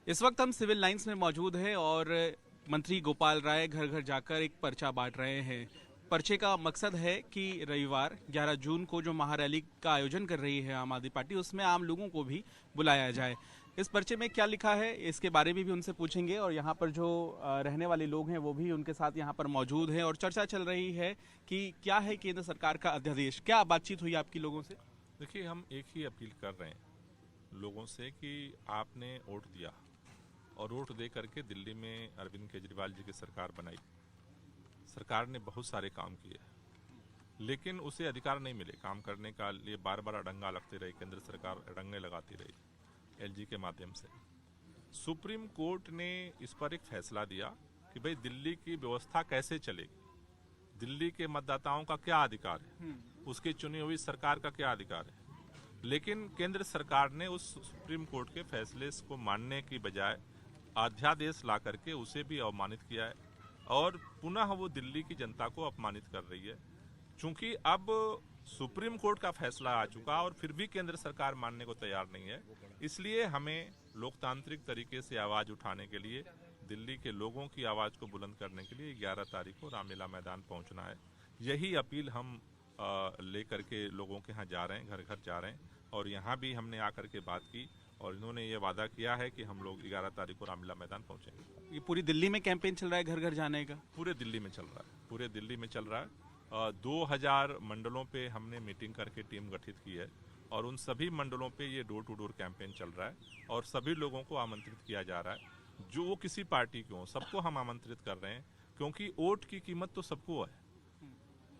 इस वक्त हम सिविल लाइंस में मौजूद हैं और मंत्री गोपाल राय घर घर जाकर एक पर्चा बांट रहे हैं। पर्चे का मकसद है कि रविवार 11 जून को जो महारैली का आयोजन कर रही है आम आदमी पार्टी, उसमें आम लोगों को भी बुलाया जाए। इस पर्चे में क्या लिखा है इसके बारे में भी उनसे पूछेंगे और यहाँ पर जो रहने वाले लोग हैं वो भी उनके साथ यहाँ पर मौजूद हैं और चर्चा चल रही है कि क्या है केंद्र सरकार का अध्यादेश। क्या बातचीत हुई आपकी लोगों से? देखिए, हम एक ही अपील कर रहे हैं लोगों से कि आपने वोट दिया और वोट दे करके दिल्ली में अरविंद केजरीवाल जी की सरकार बनाई। सरकार ने बहुत सारे काम किए, लेकिन उसे अधिकार नहीं मिले काम करने का लिए। बार बार अड़ंगा लगती रही, केंद्र सरकार अड़ंगे लगाती रही एलजी के माध्यम से। सुप्रीम कोर्ट ने इस पर एक फैसला दिया कि भाई दिल्ली की व्यवस्था कैसे चलेगी, दिल्ली के मतदाताओं का क्या अधिकार है, उसकी चुनी हुई सरकार का क्या अधिकार है। लेकिन केंद्र सरकार ने उस सुप्रीम कोर्ट के फैसले को मानने की बजाय अध्यादेश ला करके उसे भी अवमानित किया है और पुनः वो दिल्ली की जनता को अपमानित कर रही है। चूंकि अब सुप्रीम कोर्ट का फैसला आ चुका और फिर भी केंद्र सरकार मानने को तैयार नहीं है, इसलिए हमें लोकतांत्रिक तरीके से आवाज उठाने के लिए, दिल्ली के लोगों की आवाज को बुलंद करने के लिए 11 तारीख को रामलीला मैदान पहुंचना है। यही अपील हम लेकर के लोगों के यहाँ जा रहे हैं, घर घर जा रहे हैं। और यहाँ भी हमने आकर के बात की और इन्होंने ये वादा किया है कि हम लोग 11 तारीख को रामलीला मैदान पहुंचेंगे। ये पूरी दिल्ली में कैंपेन चल रहा है घर घर जाने का? पूरे दिल्ली में चल रहा है, पूरे दिल्ली में चल रहा है। 2000 मंडलों पे हमने मीटिंग करके टीम गठित की है और उन सभी मंडलों पे ये डोर टू डोर कैंपेन चल रहा है और सभी लोगों को आमंत्रित किया जा रहा है। जो वो किसी पार्टी के हों, सबको हम आमंत्रित कर रहे हैं, क्योंकि वोट की कीमत तो सबको है।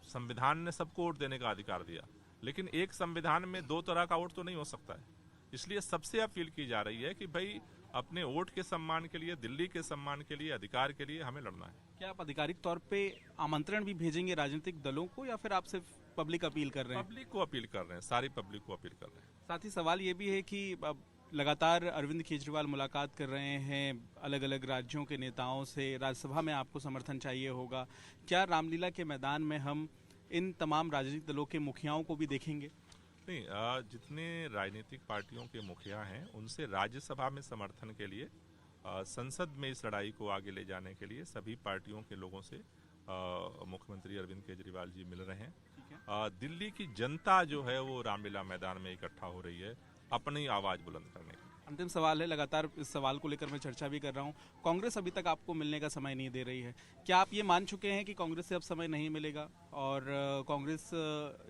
संविधान ने सबको वोट देने का अधिकार दिया, लेकिन एक संविधान में दो तरह का वोट तो नहीं हो सकता है। इसलिए सबसे अपील की जा रही है कि भाई अपने वोट के सम्मान के लिए, दिल्ली के सम्मान के लिए, अधिकार के लिए हमें लड़ना है। क्या आप आधिकारिक तौर पे आमंत्रण भी भेजेंगे राजनीतिक दलों को या फिर आप सिर्फ पब्लिक अपील कर रहे हैं? पब्लिक को अपील कर रहे हैं, सारी पब्लिक को अपील कर रहे हैं। साथ ही सवाल ये भी है कि अब लगातार अरविंद केजरीवाल मुलाकात कर रहे हैं अलग अलग राज्यों के नेताओं से, राज्यसभा में आपको समर्थन चाहिए होगा। क्या रामलीला के मैदान में हम इन तमाम राजनीतिक दलों के मुखियाओं को भी देखेंगे? नहीं, जितने राजनीतिक पार्टियों के मुखिया हैं उनसे राज्यसभा में समर्थन के लिए, संसद में इस लड़ाई को आगे ले जाने के लिए सभी पार्टियों के लोगों से मुख्यमंत्री अरविंद केजरीवाल जी मिल रहे हैं। दिल्ली की जनता जो है वो रामलीला मैदान में इकट्ठा हो रही है अपनी आवाज बुलंद करने की। अंतिम सवाल है, लगातार इस सवाल को लेकर मैं चर्चा भी कर रहा हूँ। कांग्रेस अभी तक आपको मिलने का समय नहीं दे रही है। क्या आप ये मान चुके हैं कि कांग्रेस से अब समय नहीं मिलेगा और कांग्रेस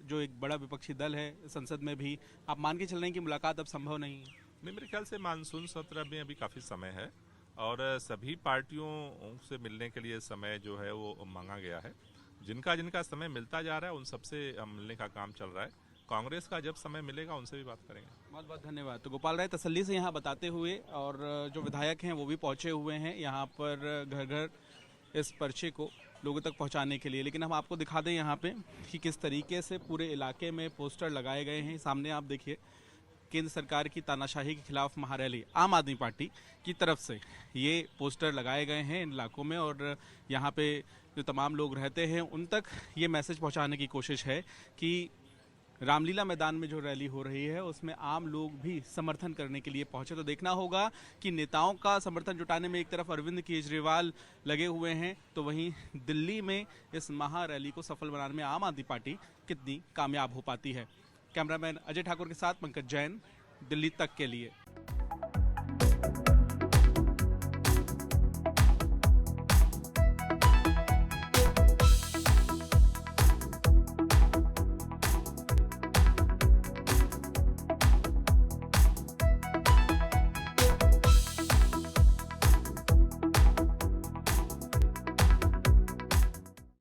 जो एक बड़ा विपक्षी दल है संसद में भी, आप मान के चल रहे हैं कि मुलाकात अब संभव नहीं है? नहीं, मेरे ख्याल से मानसून सत्र में अभी काफ़ी समय है और सभी पार्टियों से मिलने के लिए समय जो है वो मांगा गया है। जिनका जिनका समय मिलता जा रहा है उन सबसे मिलने का काम चल रहा है। कांग्रेस का जब समय मिलेगा उनसे भी बात करेंगे। बहुत बहुत धन्यवाद। तो गोपाल राय तसल्ली से यहाँ बताते हुए, और जो विधायक हैं वो भी पहुँचे हुए हैं यहाँ पर घर घर इस पर्चे को लोगों तक पहुँचाने के लिए। लेकिन हम आपको दिखा दें यहाँ पे कि किस तरीके से पूरे इलाके में पोस्टर लगाए गए हैं। सामने आप देखिए, केंद्र सरकार की तानाशाही के खिलाफ महारैली आम आदमी पार्टी की तरफ से ये पोस्टर लगाए गए हैं इन इलाकों में और यहाँ पे जो तमाम लोग रहते हैं उन तक ये मैसेज पहुँचाने की कोशिश है कि रामलीला मैदान में जो रैली हो रही है उसमें आम लोग भी समर्थन करने के लिए पहुंचे। तो देखना होगा कि नेताओं का समर्थन जुटाने में एक तरफ अरविंद केजरीवाल लगे हुए हैं, तो वहीं दिल्ली में इस महारैली को सफल बनाने में आम आदमी पार्टी कितनी कामयाब हो पाती है। कैमरामैन अजय ठाकुर के साथ पंकज जैन, दिल्ली तक के लिए।